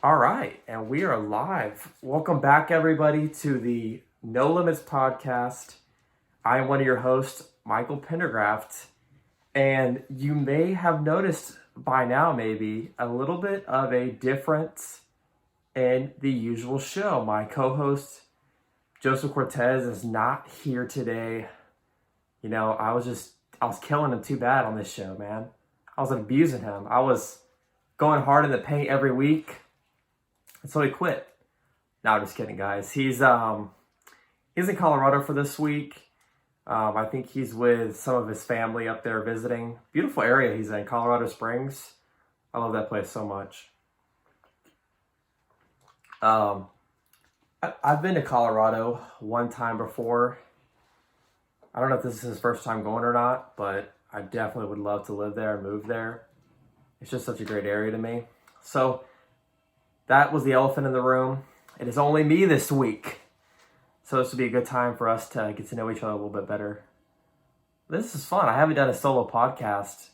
All right, and we are live. Welcome back, everybody, to the No Limits podcast. I am one of your hosts, Michael Pendergraft, and you may have noticed by now, maybe, a little bit of a difference in the usual show. My co host, Joseph Cortez, is not here today. I was killing him too bad on this show, man. I was abusing him. I was going hard in the paint every week. And so he quit. No, I'm just kidding, guys. He's in Colorado for this week. I think he's with some of his family up there visiting. Beautiful area he's in, Colorado Springs. I love that place so much. I've been to Colorado one time before. I don't know if this is his first time going or not, but I definitely would love to live there and move there. It's just such a great area to me. So that was the elephant in the room. It is only me this week. So this would be a good time for us to get to know each other a little bit better. This is fun. I haven't done a solo podcast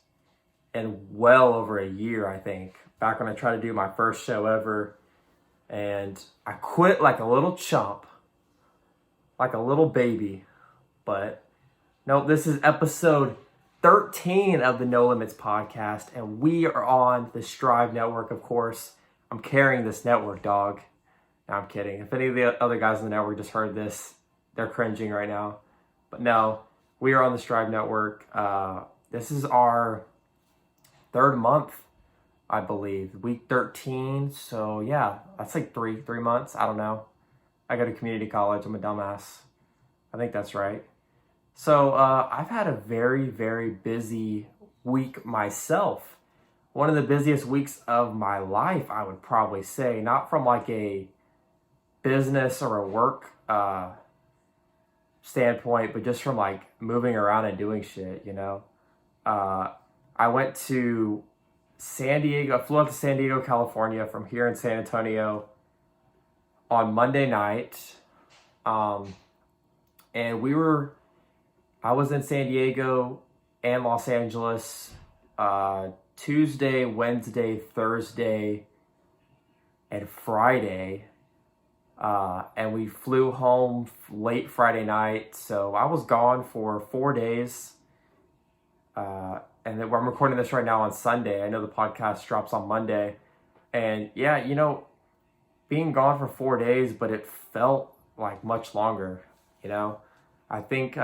in well over a year, I think. Back when I tried to do my first show ever. And I quit like a little chump. Like a little baby. But no, this is episode 13 of the No Limits podcast. And we are on the Strive Network, of course. I'm carrying this network, dog. No, I'm kidding. If any of the other guys in the network just heard this, they're cringing right now. But no, we are on the Strive Network. This is our third month, I believe. Week 13. So yeah, that's like three months. I don't know. I go to community college. I'm a dumbass. I think that's right. So I've had a very, very busy week myself. One of the busiest weeks of my life, I would probably say. Not from like a business or a work standpoint, but just from like moving around and doing shit, you know. I went to San Diego, flew out to San Diego, California from here in San Antonio on Monday night. And I was in San Diego and Los Angeles Tuesday, Wednesday, Thursday, and Friday. And we flew home late Friday night. So I was gone for 4 days. And then I'm recording this right now on Sunday. I know the podcast drops on Monday. And yeah, you know, being gone for 4 days, but it felt like much longer, you know. I think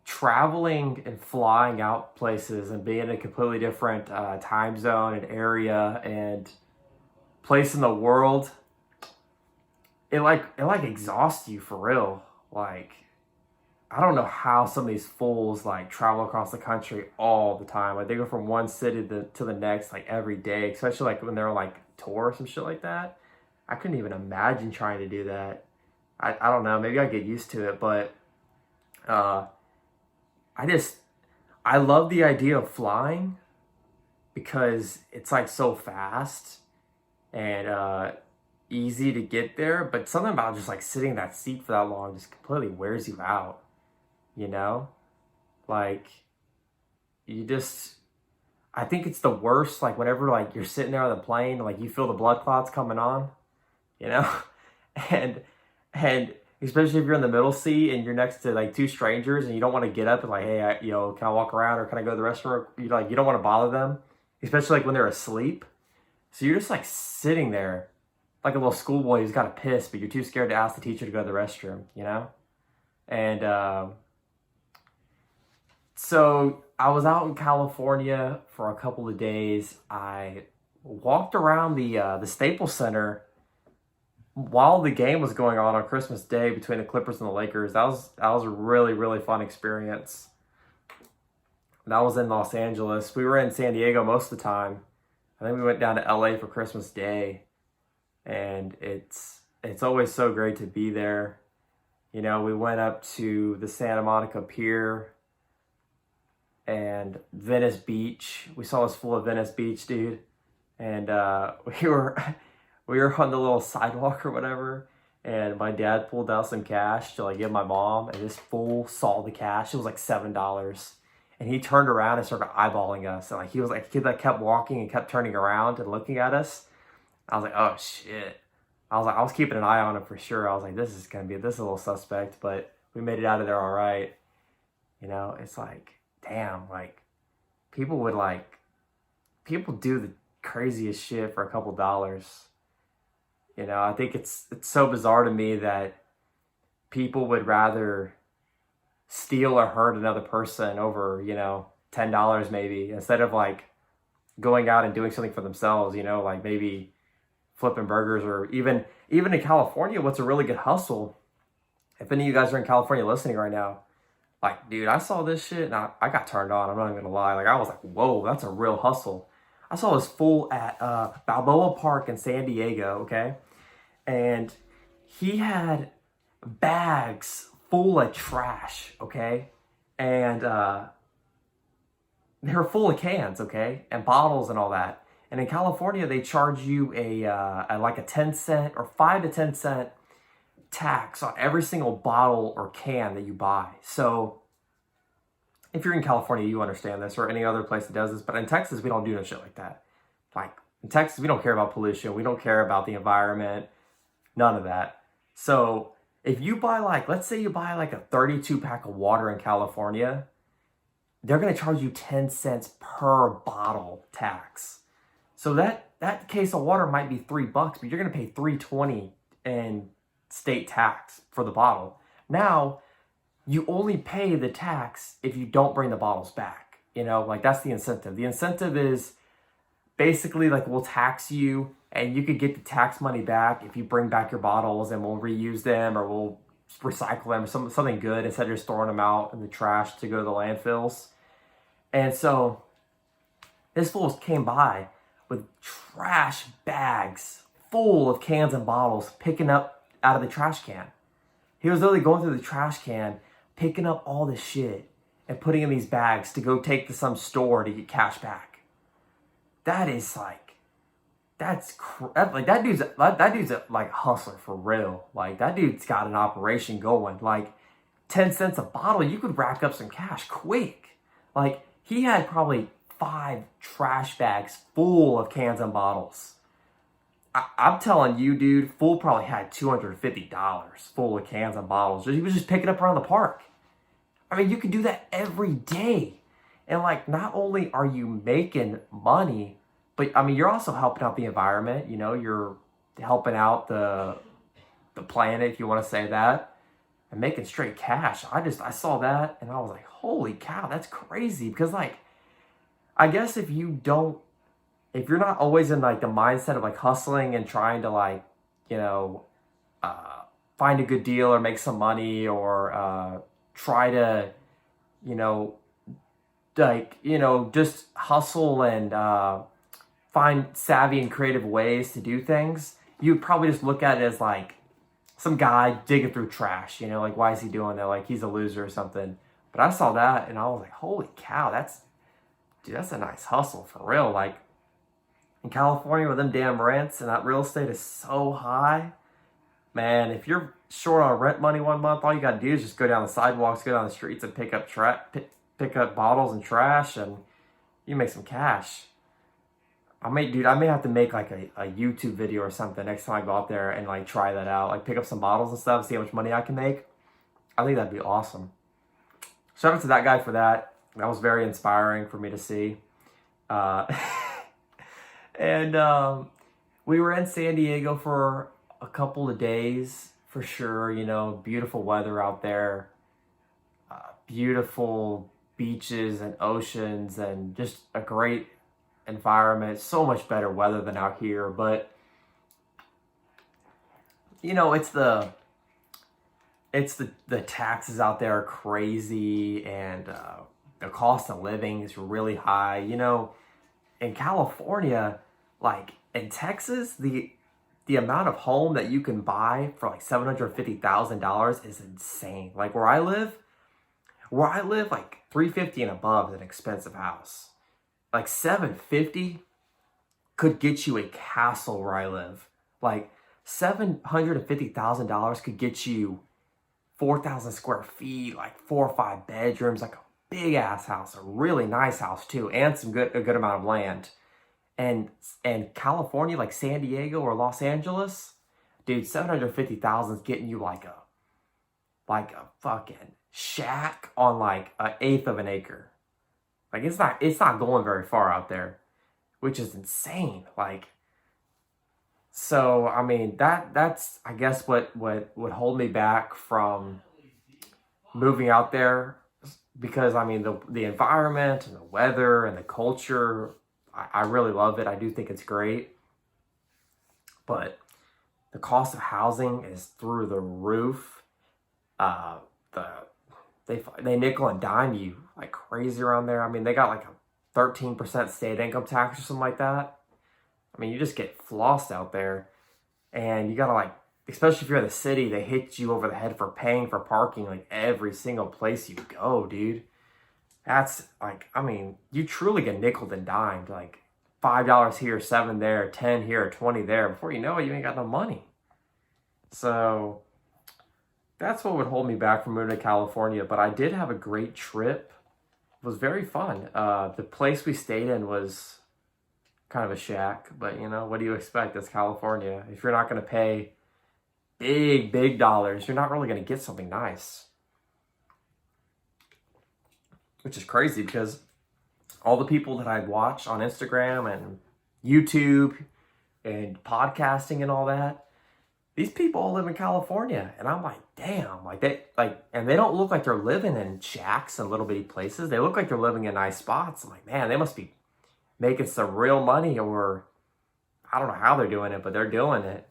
traveling and flying out places and being in a completely different time zone and area and place in the world, it exhausts you for real. Like, I don't know how some of these fools like travel across the country all the time. Like they go from one city to the next like every day, especially like when they're like tour or some shit like that. I couldn't even imagine trying to do that. I don't know, maybe I get used to it, but I love the idea of flying because it's like so fast and easy to get there, but something about just like sitting in that seat for that long just completely wears you out, you know? Like I think it's the worst, like whenever like you're sitting there on the plane, like you feel the blood clots coming on, you know? and and especially if you're in the middle seat and you're next to like two strangers and you don't want to get up and like, hey, can I walk around or can I go to the restroom? You don't want to bother them, especially like when they're asleep. So you're just like sitting there like a little schoolboy who's got to piss, but you're too scared to ask the teacher to go to the restroom, you know? And so I was out in California for a couple of days. I walked around the Staples Center while the game was going on Christmas Day between the Clippers and the Lakers. That was a really, really fun experience. That was in Los Angeles. We were in San Diego most of the time. I think we went down to LA for Christmas Day. And it's always so great to be there. You know, we went up to the Santa Monica Pier and Venice Beach. We saw this full of Venice Beach, dude. And we were on the little sidewalk or whatever, and my dad pulled out some cash to like give my mom, and this fool saw the cash. It was like $7, and he turned around and started eyeballing us. And like he was like a kid that kept walking and kept turning around and looking at us. I was like, oh shit. I was keeping an eye on him for sure. I was like, this is a little suspect, but we made it out of there all right. You know, it's like, damn, like people would like, people do the craziest shit for a couple dollars. You know, I think it's so bizarre to me that people would rather steal or hurt another person over, you know, $10 maybe, instead of like going out and doing something for themselves, you know, like maybe flipping burgers, or even in California, what's a really good hustle. If any of you guys are in California listening right now, like, dude, I saw this shit and I got turned on. I'm not even gonna lie. Like, I was like, whoa, that's a real hustle. I saw this fool at Balboa Park in San Diego, okay? And he had bags full of trash, okay? And they were full of cans, okay? And bottles and all that. And in California, they charge you like a 10 cent or 5 to 10 cent tax on every single bottle or can that you buy. So if you're in California, you understand this, or any other place that does this. But in Texas, we don't do no shit like that. Like in Texas, we don't care about pollution. We don't care about the environment. None of that. So if you buy like, let's say you buy like a 32 pack of water in California, they're going to charge you 10 cents per bottle tax. So that case of water might be $3, but you're going to pay $3.20 in state tax for the bottle. Now, you only pay the tax if you don't bring the bottles back. You know, like that's the incentive. The incentive is basically like we'll tax you and you could get the tax money back if you bring back your bottles, and we'll reuse them or we'll recycle them or something good instead of just throwing them out in the trash to go to the landfills. And so this fool came by with trash bags full of cans and bottles, picking up out of the trash can. He was literally going through the trash can, picking up all this shit and putting in these bags to go take to some store to get cash back. That is like, like that dude's like a hustler for real. Like that dude's got an operation going. Like 10 cents a bottle, you could rack up some cash quick. Like he had probably 5 trash bags full of cans and bottles. I'm telling you, dude, fool probably had $250 full of cans and bottles. He was just picking up around the park. I mean, you could do that every day. And like, not only are you making money, but I mean, you're also helping out the environment. You know, you're helping out the planet, if you want to say that, and making straight cash. I saw that and I was like, holy cow, that's crazy. Because like, I guess if you're not always in like the mindset of like hustling and trying to like, you know, find a good deal or make some money, or try to, you know, like, you know, just hustle and find savvy and creative ways to do things, you'd probably just look at it as like some guy digging through trash, you know, like why is he doing that? Like he's a loser or something. But I saw that and I was like, holy cow, that's a nice hustle for real. Like in California with them damn rents and that real estate is so high, man, if you're short on rent money one month, all you gotta do is just go down the sidewalks, go down the streets and pick up bottles and trash, and you make some cash. I may have to make like a YouTube video or something next time I go out there and like try that out. Like pick up some bottles and stuff, see how much money I can make. I think that'd be awesome. Shout out to that guy for that. That was very inspiring for me to see. And we were in San Diego for a couple of days for sure. You know, beautiful weather out there. Beautiful beaches and oceans and just a great environment. So much better weather than out here. But you know, it's the taxes out there are crazy, and the cost of living is really high. You know, in California, like in Texas, the amount of home that you can buy for like $750,000 is insane. Like where I live, like $350 and above is an expensive house. Like $750 could get you a castle where I live. Like $750,000 could get you 4,000 square feet, like 4 or 5 bedrooms, like a big ass house, a really nice house too, and a good amount of land. And California, like San Diego or Los Angeles, dude, 750,000 is getting you like a fucking shack on like an eighth of an acre. Like it's not going very far out there, which is insane. Like, so I mean that's I guess what would hold me back from moving out there, because I mean the environment and the weather and the culture, I really love it. I do think it's great, but the cost of housing is through the roof. The they nickel and dime you like crazy around there. I mean, they got like a 13% state income tax or something like that. I mean, you just get flossed out there, and you gotta like, especially if you're in the city, they hit you over the head for paying for parking like every single place you go, dude. That's like, I mean, you truly get nickel and dimed, like $5 here, 7 there, 10 here, 20 there. Before you know it, you ain't got no money. So that's what would hold me back from moving to California. But I did have a great trip. It was very fun. The place we stayed in was kind of a shack, but you know, what do you expect? It's California. If you're not going to pay big dollars, you're not really going to get something nice. Which is crazy, because all the people that I'd watch on Instagram and YouTube and podcasting and all that, these people all live in California. And I'm like, damn, and they don't look like they're living in shacks and little bitty places. They look like they're living in nice spots. I'm like, man, they must be making some real money, or I don't know how they're doing it, but they're doing it.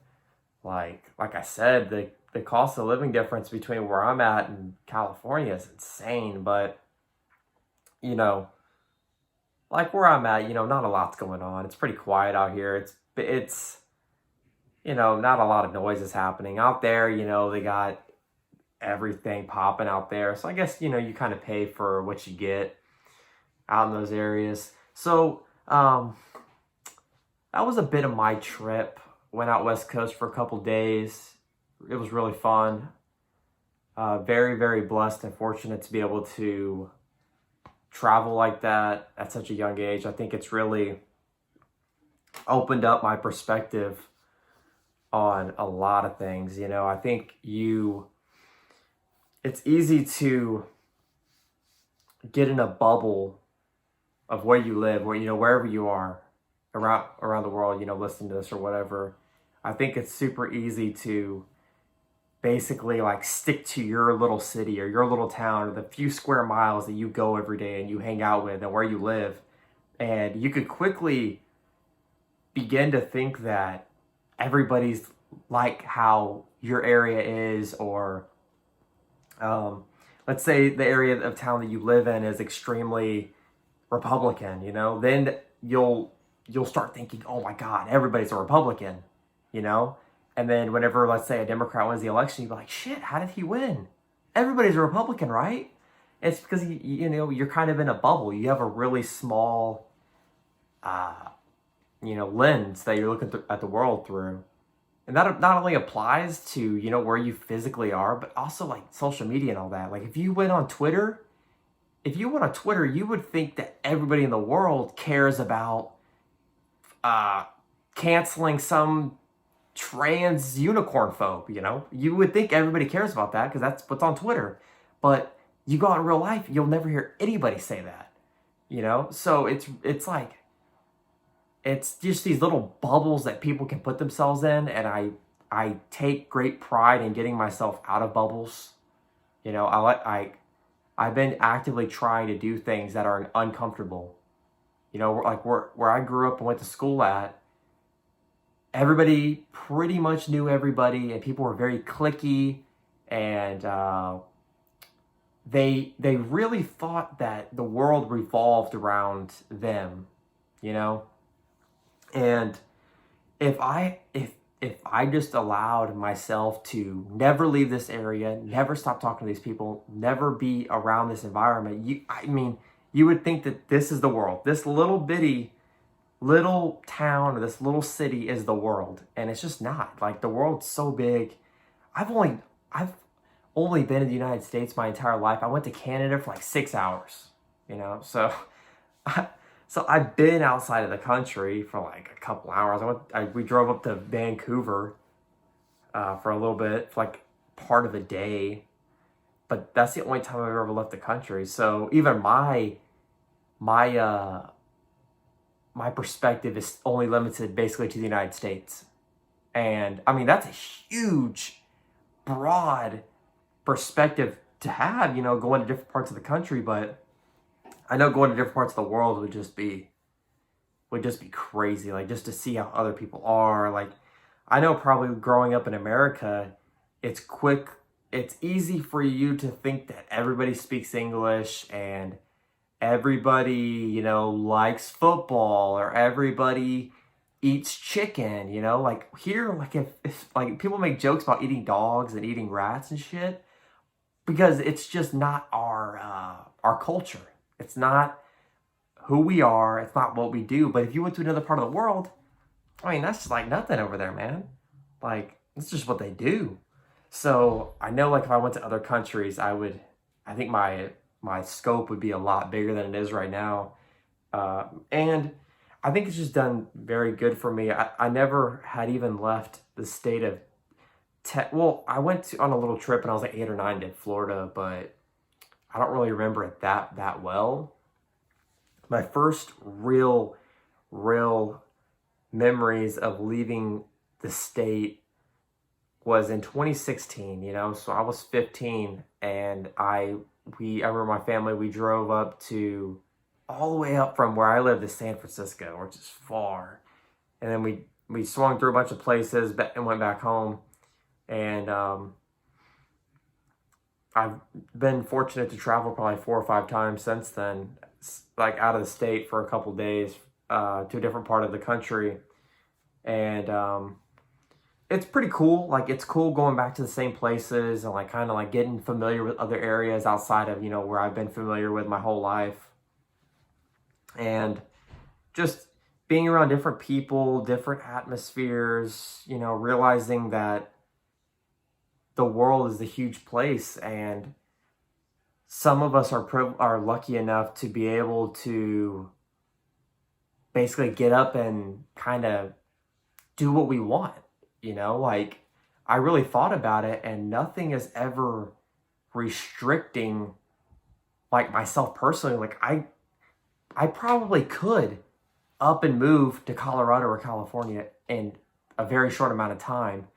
Like I said, the cost of living difference between where I'm at and California is insane. But, you know, like where I'm at, you know, not a lot's going on. It's pretty quiet out here. It's you know, not a lot of noise is happening out there. You know, they got everything popping out there. So I guess, you know, you kind of pay for what you get out in those areas. So that was a bit of my trip. Went out West Coast for a couple days. It was really fun. Very blessed and fortunate to be able to travel like that at such a young age. I think it's really opened up my perspective on a lot of things. You know, I think it's easy to get in a bubble of where you live, where, you know, wherever you are around the world, you know, listening to this or whatever. I think it's super easy to basically like stick to your little city or your little town, or the few square miles that you go every day and you hang out with and where you live. And you could quickly begin to think that everybody's like how your area is, or let's say the area of town that you live in is extremely Republican, you know, then you'll start thinking, oh my God, everybody's a Republican, you know? And then whenever, let's say, a Democrat wins the election, you'd be like, shit, how did he win? Everybody's a Republican, right? It's because, you know, you're kind of in a bubble. You have a really small, you know, lens that you're looking at the world through. And that not only applies to, you know, where you physically are, but also like social media and all that. Like if you went on Twitter, you would think that everybody in the world cares about canceling some trans unicorn phobe, you know? You would think everybody cares about that because that's what's on Twitter. But you go out in real life, you'll never hear anybody say that, you know? So it's like, it's just these little bubbles that people can put themselves in, and I take great pride in getting myself out of bubbles. You know, I've been actively trying to do things that are uncomfortable. You know, like where I grew up and went to school at, everybody pretty much knew everybody, and people were very cliquey, and they really thought that the world revolved around them, you know? And if I just allowed myself to never leave this area, never stop talking to these people, never be around this environment, you would think that this is the world. This little bitty little town or this little city is the world, and it's just not. Like, the world's so big. I've only been in the United States my entire life. I went to Canada for like 6 hours, you know, so So I've been outside of the country for like a couple hours. We drove up to Vancouver for a little bit, for like part of a day. But that's the only time I've ever left the country. So even my my perspective is only limited basically to the United States. And I mean, that's a huge, broad perspective to have, you know, going to different parts of the country. But I know going to different parts of the world would just be crazy. Like, just to see how other people are. Like, I know probably growing up in America, it's easy for you to think that everybody speaks English and everybody, you know, likes football, or everybody eats chicken, you know? Like, here, like, if like people make jokes about eating dogs and eating rats and shit, because it's just not our culture. It's not who we are. It's not what we do. But if you went to another part of the world, I mean, that's just like nothing over there, man. Like, it's just what they do. So I know, like, if I went to other countries, I think my scope would be a lot bigger than it is right now. And I think it's just done very good for me. I never had even left the state of well, I went on a little trip and I was like 8 or 9 to Florida, but I don't really remember it that well. My first real memories of leaving the state was in 2016, you know. So I was 15, and I remember my family, we drove up to, all the way up from where I live to San Francisco, which is far. And then we swung through a bunch of places and went back home. And I've been fortunate to travel probably 4 or 5 times since then, like out of the state for a couple days to a different part of the country. And it's pretty cool. Like, it's cool going back to the same places and like kind of like getting familiar with other areas outside of, you know, where I've been familiar with my whole life. And just being around different people, different atmospheres, you know, realizing that the world is a huge place, and some of us are lucky enough to be able to basically get up and kind of do what we want, you know? Like, I really thought about it, and nothing is ever restricting, like, myself personally. Like, I probably could up and move to Colorado or California in a very short amount of time.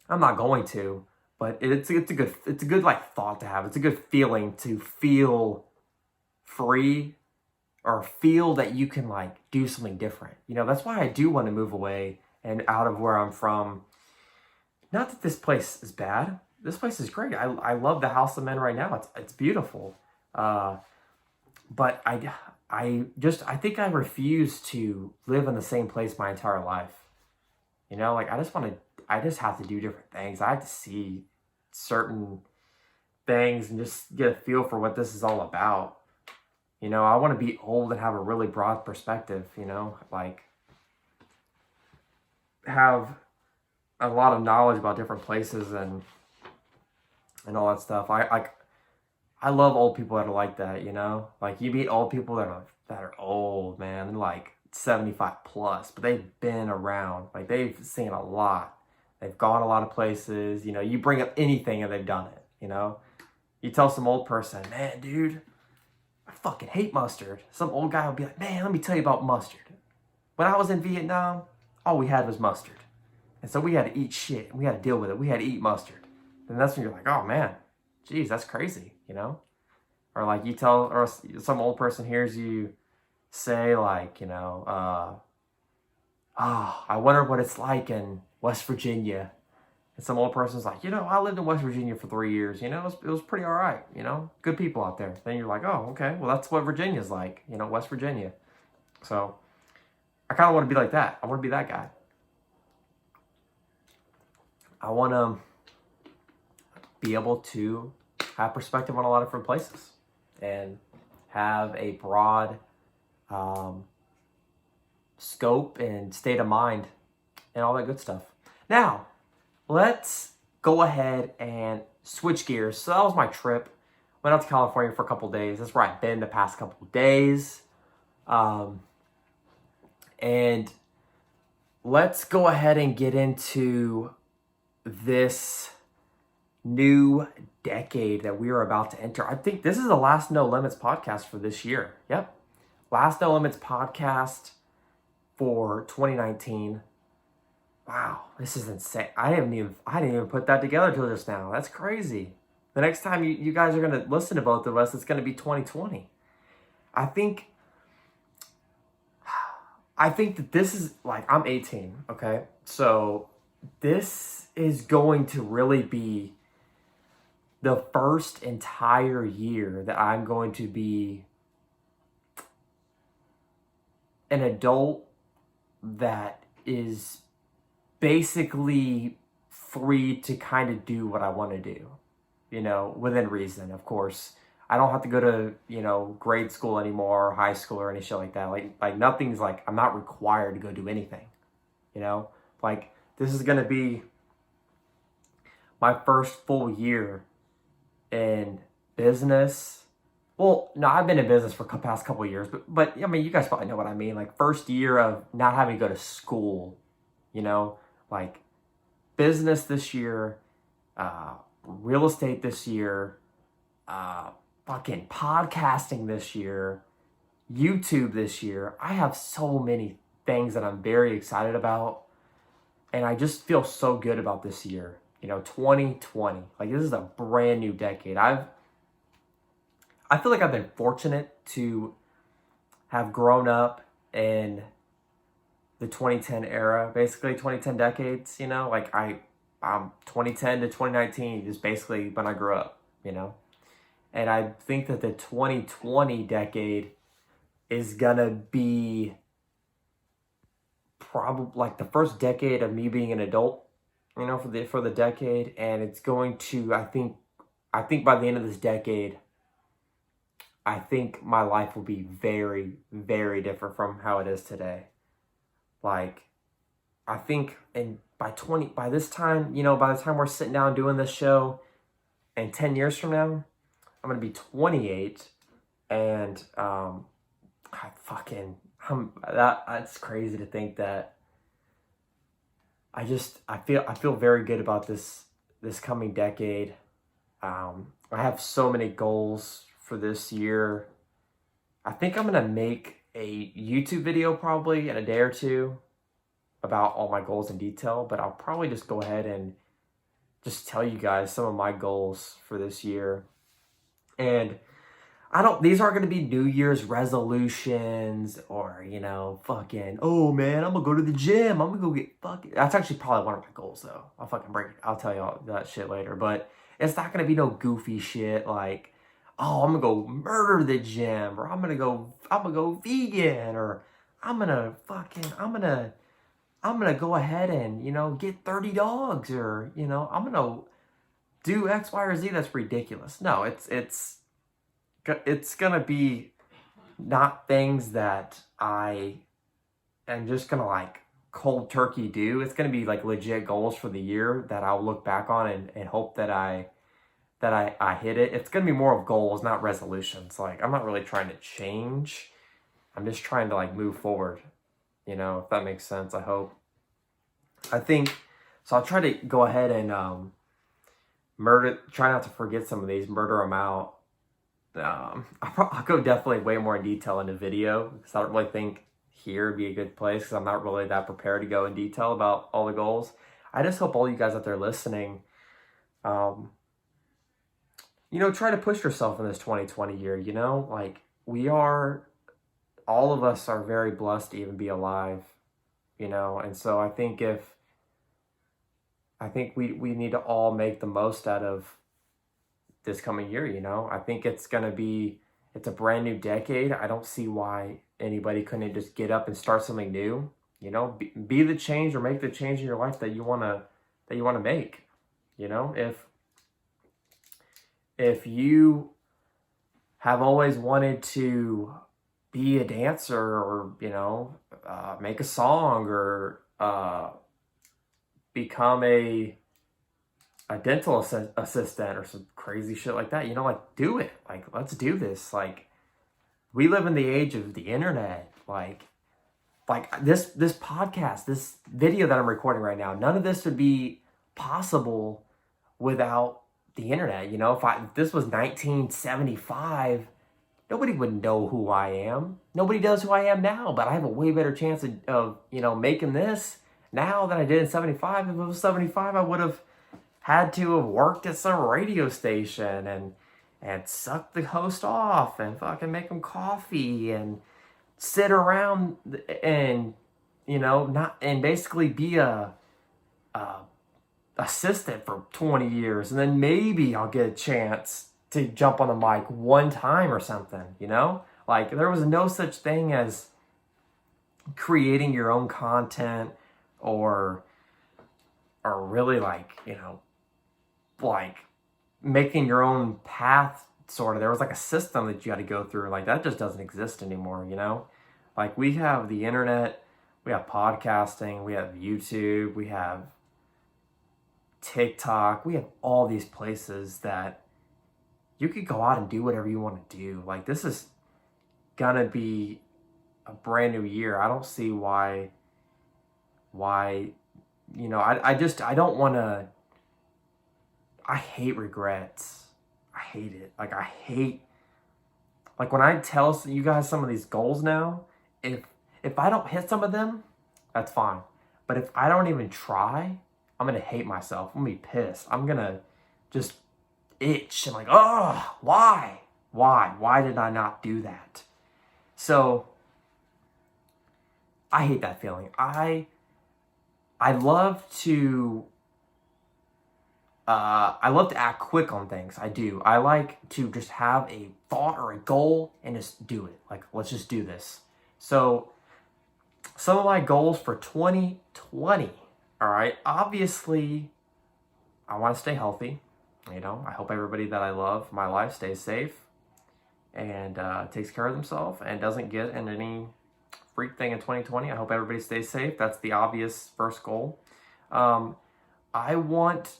I'm not going to, but it's a good like thought to have. It's a good feeling to feel free, or feel that you can like do something different. You know, that's why I do want to move away and out of where I'm from. Not that this place is bad. This place is great. I love the house I'm in right now. It's beautiful. But I think I refuse to live in the same place my entire life. You know, like, I just have to do different things. I have to see certain things and just get a feel for what this is all about. You know, I want to be old and have a really broad perspective, you know, like have a lot of knowledge about different places and all that stuff. I love old people that are like that, you know? Like, you meet old people that are old, man. They're like 75 plus, but they've been around. Like, they've seen a lot. They've gone a lot of places. You know, you bring up anything and they've done it, you know? You tell some old person, man, dude, I fucking hate mustard. Some old guy will be like, man, let me tell you about mustard. When I was in Vietnam, all we had was mustard. And so we had to eat shit. We had to deal with it. We had to eat mustard. And that's when you're like, oh, man, geez, that's crazy, you know? Or like or some old person hears you say like, you know, I wonder what it's like in West Virginia. And some old person's like, you know, I lived in West Virginia for 3 years. You know, it was pretty all right. You know, good people out there. Then you're like, oh, okay. Well, that's what Virginia's like. You know, West Virginia. So I kind of want to be like that. I want to be that guy. I want to be able to have perspective on a lot of different places and have a broad scope and state of mind and all that good stuff. Now, let's go ahead and switch gears. So that was my trip. Went out to California for a couple days. That's where I've been the past couple days. And let's go ahead and get into this new decade that we are about to enter. I think this is the last No Limits podcast for this year. Yep. Last No Limits podcast for 2019. Wow, this is insane. I didn't even put that together till just now. That's crazy. The next time you guys are going to listen to both of us, it's going to be 2020. I think that this is like, I'm 18, okay? So this is going to really be the first entire year that I'm going to be an adult that is basically free to kind of do what I want to do, within reason, of course. I don't have to go to, grade school anymore, or high school or any shit like that. Like nothing's like, I'm not required to go do anything, Like, this is going to be my first full year in business. Well, no, I've been in business for the past couple of years, but I mean, you guys probably know what I mean. Like, first year of not having to go to school, like business this year, real estate this year, fucking podcasting this year, YouTube this year. I have so many things that I'm very excited about, and I just feel so good about this year. 2020. Like, this is a brand new decade. I feel like I've been fortunate to have grown up in the 2010 era, basically 2010 decades, like I'm 2010 to 2019 is basically when I grew up, and I think that the 2020 decade is gonna be probably like the first decade of me being an adult, for the decade, and it's going to, I think by the end of this decade, I think my life will be very, very different from how it is today. Like, I think, and by the time we're sitting down doing this show, and 10 years from now, I'm gonna be 28, and that's crazy to think that. I feel very good about this coming decade. I have so many goals for this year. I think I'm gonna make a YouTube video probably in a day or two about all my goals in detail, but I'll probably just go ahead and just tell you guys some of my goals for this year. And these aren't going to be New Year's resolutions or, fucking, oh man, I'm going to go to the gym. I'm going to go get fucking, that's actually probably one of my goals though. I'll tell you all that shit later, but it's not going to be no goofy shit like, oh, I'm going to go murder the gym, or I'm going to go vegan, or I'm going to go ahead and, get 30 dogs, or, I'm going to do X, Y, or Z. That's ridiculous. No, it's going to be not things that I am just going to like cold turkey do. It's going to be like legit goals for the year that I'll look back on and hope that I hit it. It's going to be more of goals, not resolutions. Like, I'm not really trying to change. I'm just trying to like move forward, if that makes sense, I hope. I think, so I'll try to go ahead and try not to forget some of these, murder them out. I'll go definitely way more in detail in the video, because I don't really think here would be a good place, because I'm not really that prepared to go in detail about all the goals. I just hope all you guys out there listening, try to push yourself in this 2020 year, like all of us are very blessed to even be alive, and so I think we need to all make the most out of this coming year, I think it's a brand new decade. I don't see why anybody couldn't just get up and start something new, be the change or make the change in your life that you want to make, if you have always wanted to be a dancer, or, make a song, or become a a dental assistant or some crazy shit like that, like do it. Like, let's do this. Like, we live in the age of the internet. Like this podcast, this video that I'm recording right now, none of this would be possible without the internet. If this was 1975, nobody would know who I am. Nobody knows who I am now, but I have a way better chance of making this now than I did in 75. If it was 75, I would have had to have worked at some radio station and suck the host off and fucking make them coffee and sit around and not and basically be a assistant for 20 years, and then maybe I'll get a chance to jump on the mic one time or something. Like, there was no such thing as creating your own content or really like making your own path. Sort of, there was like a system that you had to go through. Like, that just doesn't exist anymore. Like, we have the internet, we have podcasting, we have YouTube, we have TikTok, we have all these places that you could go out and do whatever you want to do. Like, this is gonna be a brand new year. I don't see why I don't want to. I hate regrets. I hate it. Like, when I tell you guys some of these goals now, if I don't hit some of them, that's fine. But if I don't even try, I'm gonna hate myself. I'm gonna be pissed. I'm gonna just itch and like, oh, why did I not do that? So I hate that feeling. I love to act quick on things. I do. I like to just have a thought or a goal and just do it. Like, let's just do this. So some of my goals for 2020, all right, obviously I want to stay healthy. I hope everybody that I love, my life, stays safe and takes care of themselves and doesn't get in any freak thing in 2020. I hope everybody stays safe. That's the obvious first goal. I want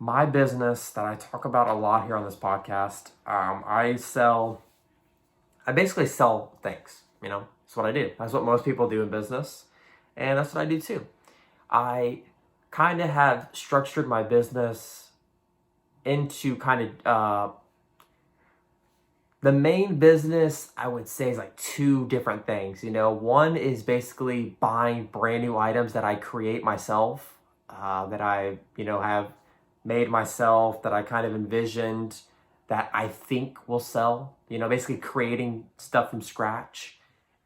my business that I talk about a lot here on this podcast. I basically sell things. That's what I do. That's what most people do in business, and that's what I do too. I kind of have structured my business into kind of the main business, I would say, is like two different things. One is basically buying brand new items that I create myself, that I have made myself, that I kind of envisioned, that I think will sell. Basically creating stuff from scratch,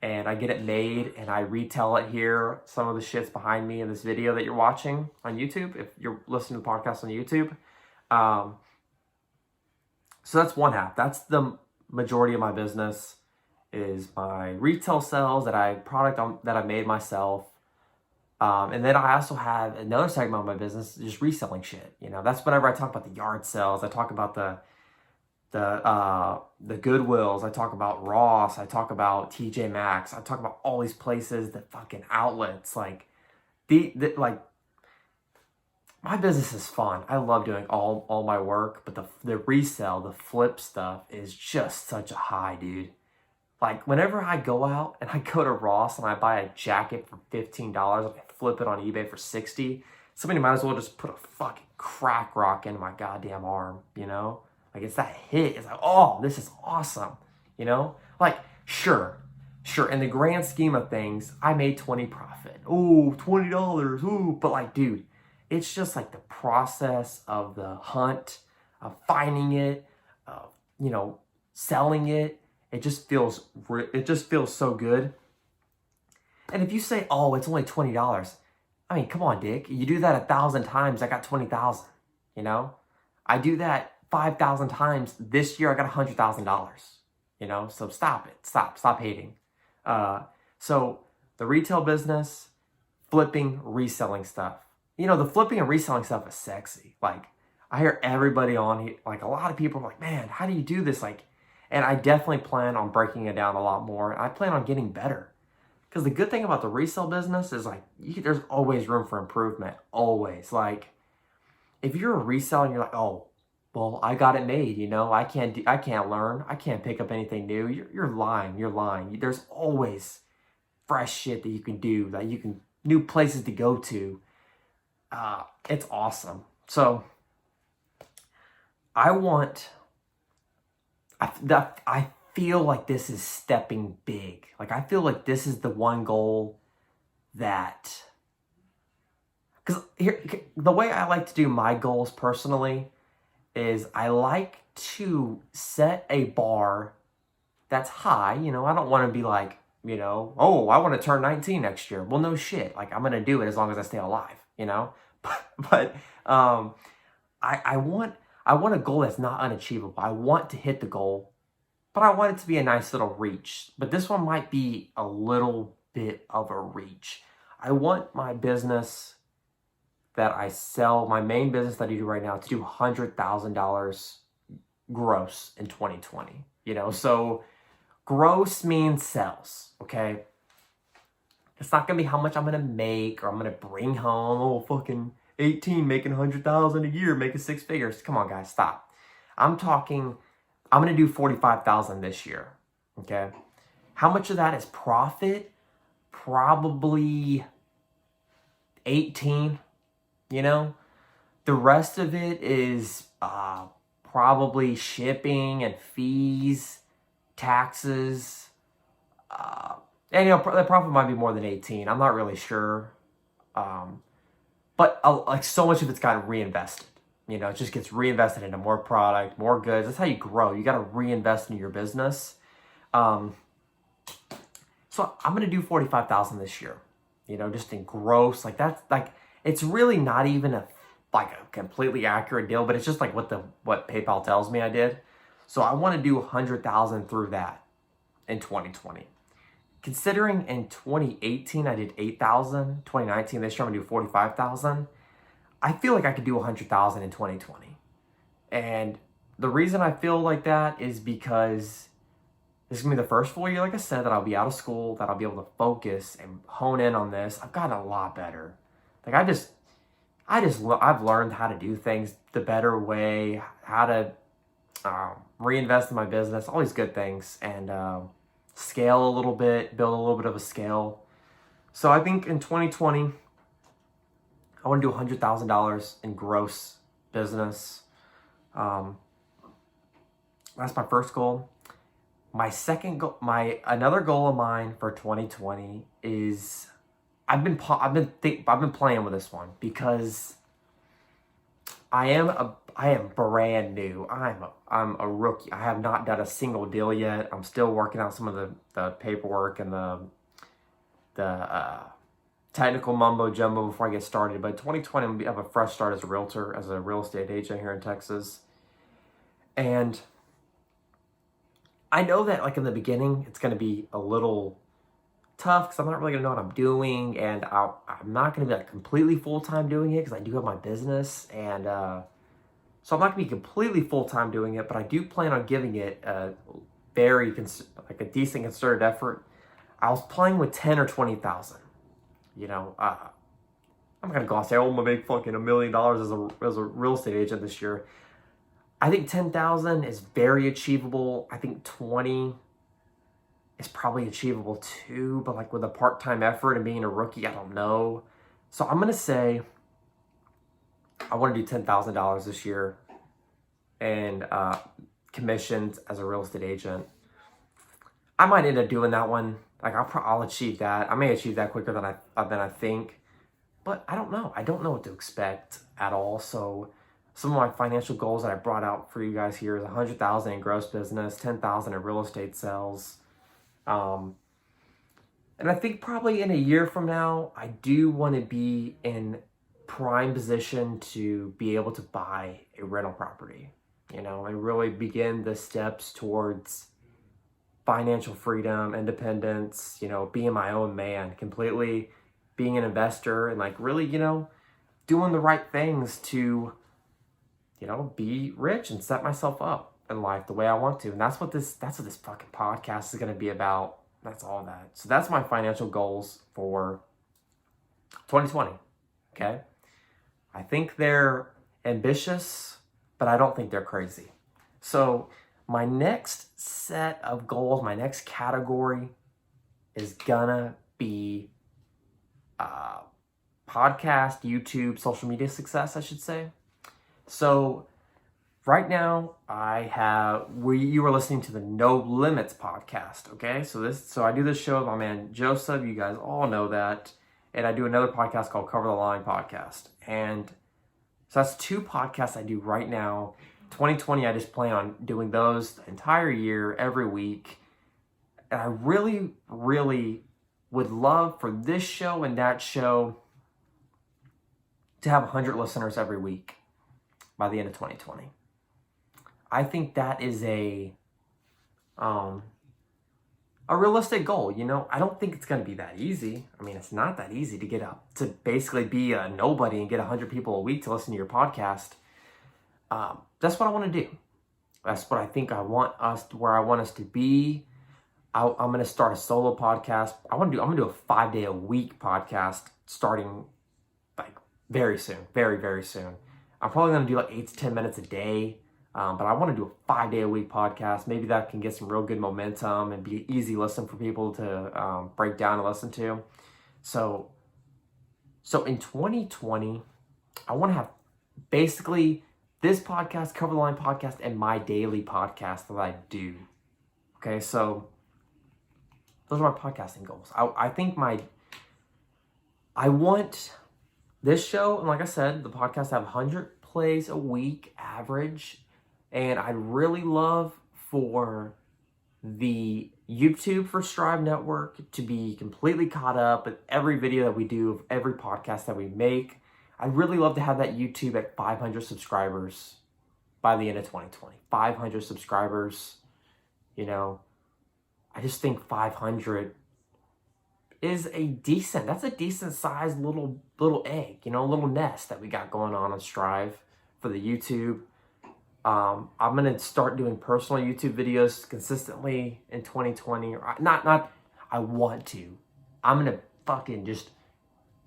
and I get it made and I retell it here. Some of the shit's behind me in this video that you're watching on YouTube, if you're listening to the podcast on YouTube. So that's one half. That's the majority of my business, is my retail sales that I made myself. And then I also have another segment of my business, just reselling shit. That's whenever I talk about the yard sales. I talk about the Goodwills. I talk about Ross. I talk about TJ Maxx. I talk about all these places, the fucking outlets. Like, like, my business is fun. I love doing all my work, but the resell, the flip stuff is just such a high, dude. Like, whenever I go out and I go to Ross and I buy a jacket for $15, I flip it on eBay for $60, somebody might as well just put a fucking crack rock into my goddamn arm, Like, it's that hit. It's like, oh, this is awesome, Like, sure, in the grand scheme of things, I made 20 profit. Ooh, $20, ooh. But like, dude, it's just like the process of the hunt, of finding it, of, selling it. It just feels so good. And if you say, oh, it's only $20, I mean, come on, Dick. You do that 1,000 times, I got 20,000, I do that 5,000 times this year, I got $100,000, so stop it. Stop hating. So the retail business, flipping, reselling stuff. The flipping and reselling stuff is sexy. Like, I hear everybody on here, like, a lot of people are like, man, how do you do this? Like, and I definitely plan on breaking it down a lot more. I plan on getting better. Because the good thing about the resale business is, like, there's always room for improvement. Always. Like, if you're a reseller and you're like, oh, well, I got it made, I can't learn, I can't pick up anything new. You're lying. You're lying. There's always fresh shit that you can do, new places to go to. It's awesome. So I feel like this is stepping big. Like, I feel like this is the one goal that, because here, the way I like to do my goals personally is I like to set a bar that's high. I don't want to be like, oh, I want to turn 19 next year. Well, no shit. Like, I'm going to do it as long as I stay alive, but I want a goal that's not unachievable. I want to hit the goal, but I want it to be a nice little reach. But this one might be a little bit of a reach. I want my business that I sell, my main business that I do right now, to do $100,000 gross in 2020. So gross means sales, okay? It's not gonna be how much I'm gonna make or I'm gonna bring home, fucking 18 making 100,000 a year, making six figures. Come on, guys, stop. I'm gonna do 45,000 this year, okay? How much of that is profit? Probably 18, The rest of it is probably shipping and fees, taxes, and the profit might be more than 18. I'm not really sure, but like, so much of it's gotten reinvested. It just gets reinvested into more product, more goods. That's how you grow. You got to reinvest in your business. So I'm gonna do 45,000 this year. Just in gross. Like, that's like, it's really not even a completely accurate deal, but it's just like what PayPal tells me I did. So I want to do 100,000 through that in 2020. Considering in 2018 I did 8,000, 2019 this year I'm gonna do 45,000. I feel like I could do 100,000 in 2020. And the reason I feel like that is because this is gonna be the first full year, like I said, that I'll be out of school, that I'll be able to focus and hone in on this. I've gotten a lot better. Like, I've learned how to do things the better way, how to reinvest in my business, all these good things, and scale a little bit, build a little bit of a scale. So I think in 2020, I want to do $100,000 in gross business. That's my first goal. My second goal, another goal of mine for 2020 is I've been playing with this one because I am brand new. I'm a rookie. I have not done a single deal yet. I'm still working out some of the paperwork and the technical mumbo jumbo before I get started. But 2020, I'm gonna have a fresh start as a realtor, as a real estate agent here in Texas. And I know that, like, in the beginning, it's going to be a little tough because I'm not really going to know what I'm doing, and I'm not going to be like completely full-time doing it because I do have my business, and so I'm not going to be completely full-time doing it, but I do plan on giving it a a decent concerted effort. I was playing with 10 or 20,000. I'm not going to go and say, oh, I'm going to make fucking $1 million as a real estate agent this year. I think 10,000 is very achievable. I think 20 is probably achievable too, but like with a part-time effort and being a rookie, I don't know. So I'm gonna say I want to do $10,000 this year and commissions as a real estate agent. I might end up doing that one. Like, I'll achieve that. I may achieve that quicker than I think, but I don't know. I don't know what to expect at all. So some of my financial goals that I brought out for you guys here is 100,000 in gross business, 10,000 in real estate sales. And I think probably in a year from now, I do want to be in prime position to be able to buy a rental property, and really begin the steps towards financial freedom, independence, being my own man, completely being an investor, and like really, doing the right things to, be rich and set myself up in life the way I want to. And that's what this fucking podcast is going to be about. That's all that. So that's my financial goals for 2020. Okay. I think they're ambitious, but I don't think they're crazy. So my next set of goals, my next category is gonna be podcast, YouTube, social media success, I should say. So right now you are listening to the No Limits podcast, okay? So I do this show with my man Joseph, you guys all know that, and I do another podcast called Cover the Line podcast. And so that's 2 podcasts I do right now. 2020, I just plan on doing those the entire year, every week. And I really, really would love for this show and that show to have 100 listeners every week by the end of 2020. I think that is a realistic goal. You know, I don't think it's going to be that easy. I mean, it's not that easy to get up to basically be a nobody and get 100 people a week to listen to your podcast. That's what I want to do. That's what I think where I want us to be. I'm going to start a solo podcast. I'm going to do a 5-day-a-week podcast starting like very soon, very, very soon. I'm probably going to do like 8 to 10 minutes a day. But I want to do a 5-day-a-week podcast. Maybe that can get some real good momentum and be easy listen for people to break down and listen to. So in 2020, I want to have basically this podcast, Cover the Line podcast, and my daily podcast that I do. Okay, so those are my podcasting goals. I think I want this show, and like I said, the podcast to have 100 plays a week average. And I'd really love for the YouTube for Strive Network to be completely caught up with every video that we do, of every podcast that we make. I'd really love to have that YouTube at 500 subscribers by the end of 2020. 500 subscribers, you know. I just think 500 is that's a decent sized little egg, you know, a little nest that we got going on Strive for the YouTube. I'm going to start doing personal YouTube videos consistently in 2020. Not, I want to. I'm going to fucking just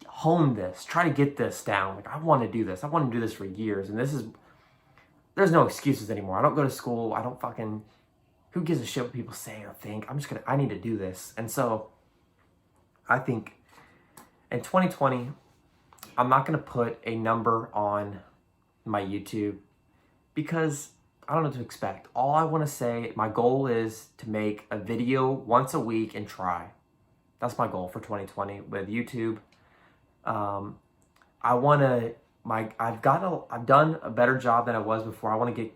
hone this, try to get this down. Like, I want to do this. I want to do this for years. And there's no excuses anymore. I don't go to school. I don't fucking, who gives a shit what people say or think? I need to do this. And so I think in 2020, I'm not going to put a number on my YouTube, because I don't know what to expect. All I want to say, my goal is to make a video once a week and try. That's my goal for 2020 with YouTube. I've done a better job than I was before. I want to get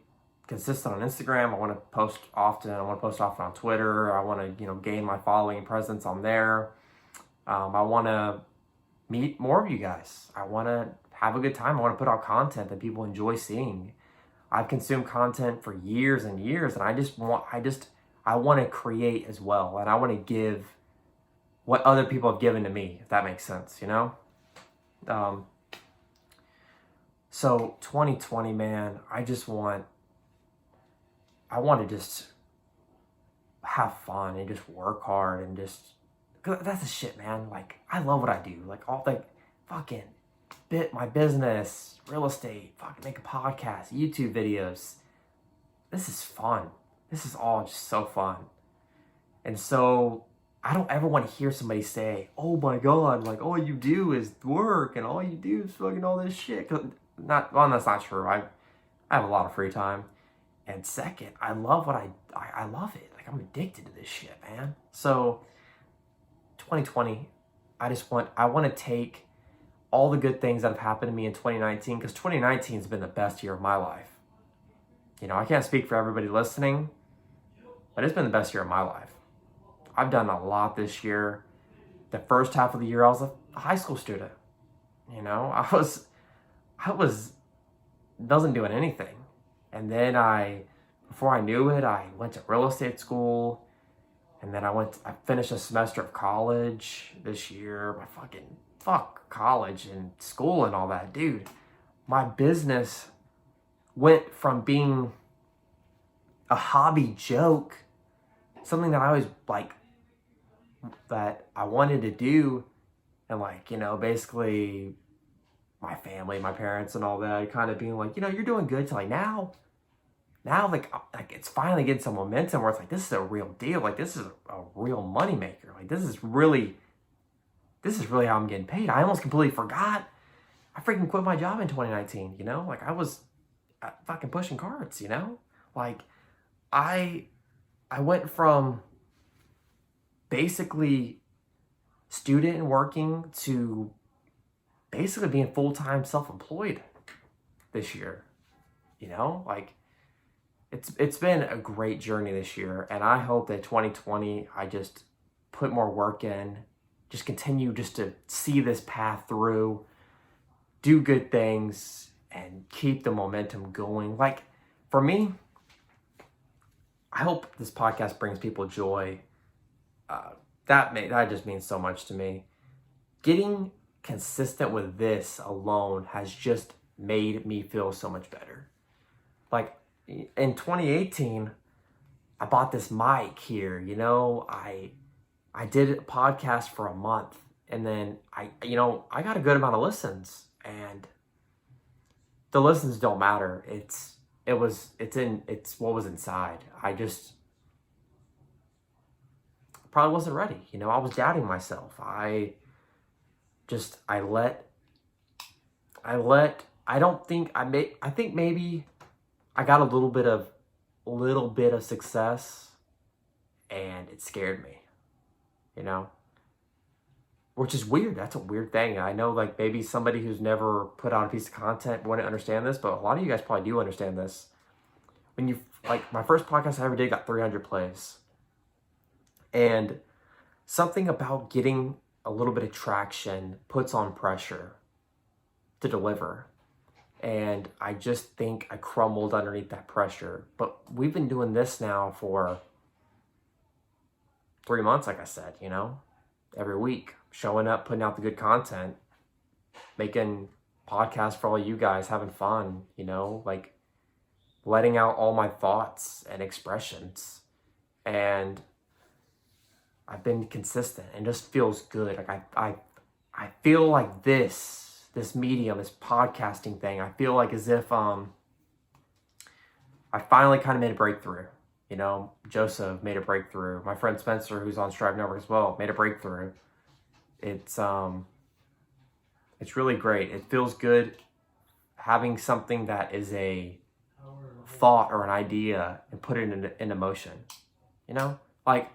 consistent on Instagram. I want to post often. I want to post often on Twitter. I want to, gain my following and presence on there. I want to meet more of you guys. I want to have a good time. I want to put out content that people enjoy seeing. I've consumed content for years and years, and I want to create as well, and I want to give what other people have given to me, if that makes sense, you know? So 2020, man, I want to just have fun and just work hard and just, 'cause that's the shit, man. Like, I love what I do. Like, all the fucking my business, real estate, fucking make a podcast, YouTube videos. This is fun. This is all just so fun. And so I don't ever want to hear somebody say, oh my God, like all you do is work and all you do is fucking all this shit. That's not true. I have a lot of free time. And second, I love what I love it. Like, I'm addicted to this shit, man. So 2020, I want to take all the good things that have happened to me in 2019, because 2019 has been the best year of my life. I can't speak for everybody listening, but it's been the best year of my life. I've done a lot this year. The first half of the year, I was a high school student. I wasn't doing anything. And then before I knew it, I went to real estate school. And then I finished a semester of college this year. Fuck college and school and all that. Dude, my business went from being a hobby joke, something that I always that I wanted to do, and basically my family, my parents and all that, kind of being like, you're doing good. So like now like it's finally getting some momentum where it's like, this is a real deal. Like this is a real moneymaker. Like this is really how I'm getting paid. I almost completely forgot. I freaking quit my job in 2019, like I was fucking pushing carts, like I went from basically student and working to basically being full-time self-employed this year, like it's been a great journey this year. And I hope that 2020, I just put more work in, just continue just to see this path through, do good things, and keep the momentum going. Like for me, I hope this podcast brings people joy. That just means so much to me. Getting consistent with this alone has just made me feel so much better. Like in 2018, I bought this mic here, I did a podcast for a month, and then I got a good amount of listens, and the listens don't matter. It's what was inside. I just probably wasn't ready. I was doubting myself. I think maybe I got a little bit of success, and it scared me, which is weird. That's a weird thing. I know like maybe somebody who's never put out a piece of content wouldn't understand this, but a lot of you guys probably do understand this. When like my first podcast I ever did got 300 plays, and something about getting a little bit of traction puts on pressure to deliver. And I just think I crumbled underneath that pressure. But we've been doing this now for 3 months, like I said, every week, showing up, putting out the good content, making podcasts for all you guys, having fun, like letting out all my thoughts and expressions. And I've been consistent, and just feels good. Like I feel like this medium, this podcasting thing, I feel like as if I finally kind of made a breakthrough. Joseph made a breakthrough. My friend Spencer, who's on Strive Network as well, made a breakthrough. It's really great. It feels good having something that is a thought or an idea and put it into motion. Like,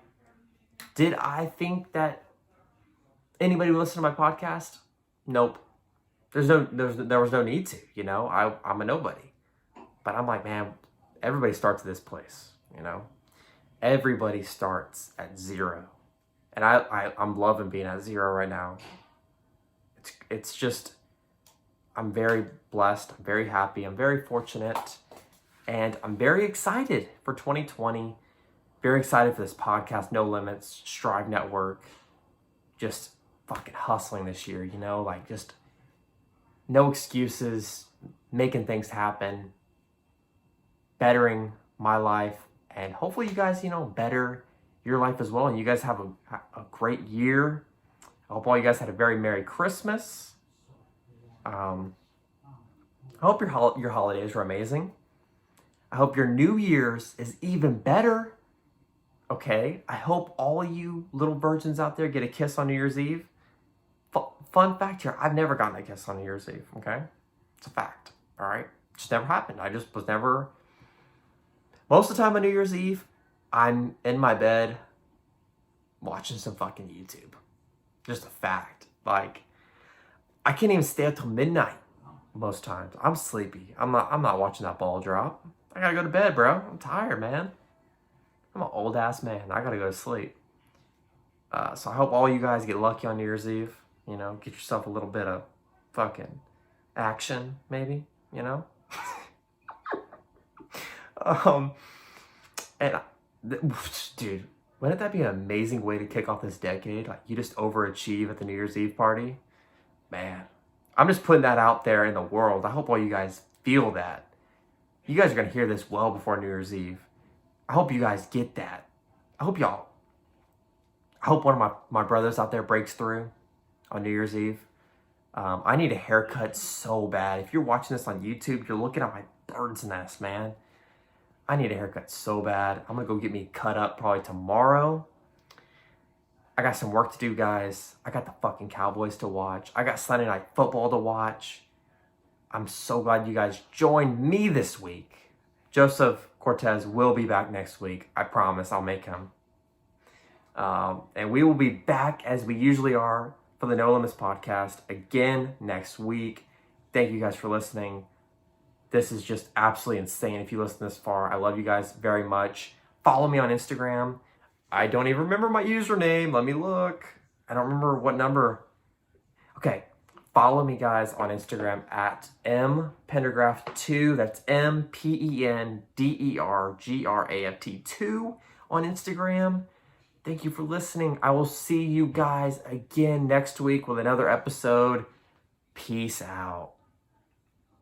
did I think that anybody would listen to my podcast? Nope. There was no need to, I'm a nobody. But I'm like, man, everybody starts at this place, Everybody starts at zero. And I'm loving being at zero right now. It's just, I'm very blessed, I'm very happy, I'm very fortunate, and I'm very excited for 2020. Very excited for this podcast, No Limits, Strive Network, just fucking hustling this year, like just no excuses, making things happen, bettering my life, and hopefully you guys, better your life as well, and you guys have a great year. I hope all you guys had a very Merry Christmas. I hope your holidays were amazing. I hope your New Year's is even better. Okay, I hope all of you little virgins out there get a kiss on New Year's Eve. Fun fact here, I've never gotten a kiss on New Year's Eve, okay? It's a fact, all right? It just never happened. I just was never... Most of the time on New Year's Eve, I'm in my bed watching some fucking YouTube. Just a fact. Like, I can't even stay up till midnight most times. I'm sleepy. I'm not watching that ball drop. I gotta go to bed, bro. I'm tired, man. I'm an old ass man. I gotta go to sleep. So I hope all you guys get lucky on New Year's Eve. Get yourself a little bit of fucking action, maybe. Dude, wouldn't that be an amazing way to kick off this decade? Like you just overachieve at the New Year's Eve party, man. I'm just putting that out there in the world. I hope all you guys feel that. You guys are gonna hear this well before New Year's Eve. I hope you guys get that. I hope one of my brothers out there breaks through on New Year's Eve. I need a haircut so bad. If you're watching this on YouTube, you're looking at my bird's nest, man. I need a haircut so bad. I'm gonna go get me cut up probably tomorrow. I got some work to do, guys. I got the fucking Cowboys to watch. I got Sunday Night Football to watch. I'm so glad you guys joined me this week. Joseph Cortez will be back next week. I promise I'll make him. And we will be back as we usually are for the No Limits podcast again next week. Thank you guys for listening. This is just absolutely insane if you listen this far. I love you guys very much. Follow me on Instagram. I don't even remember my username. Let me look. I don't remember what number. Okay. Follow me, guys, on Instagram at mpendergraft2. That's MPENDERGRAFT2 on Instagram. Thank you for listening. I will see you guys again next week with another episode. Peace out.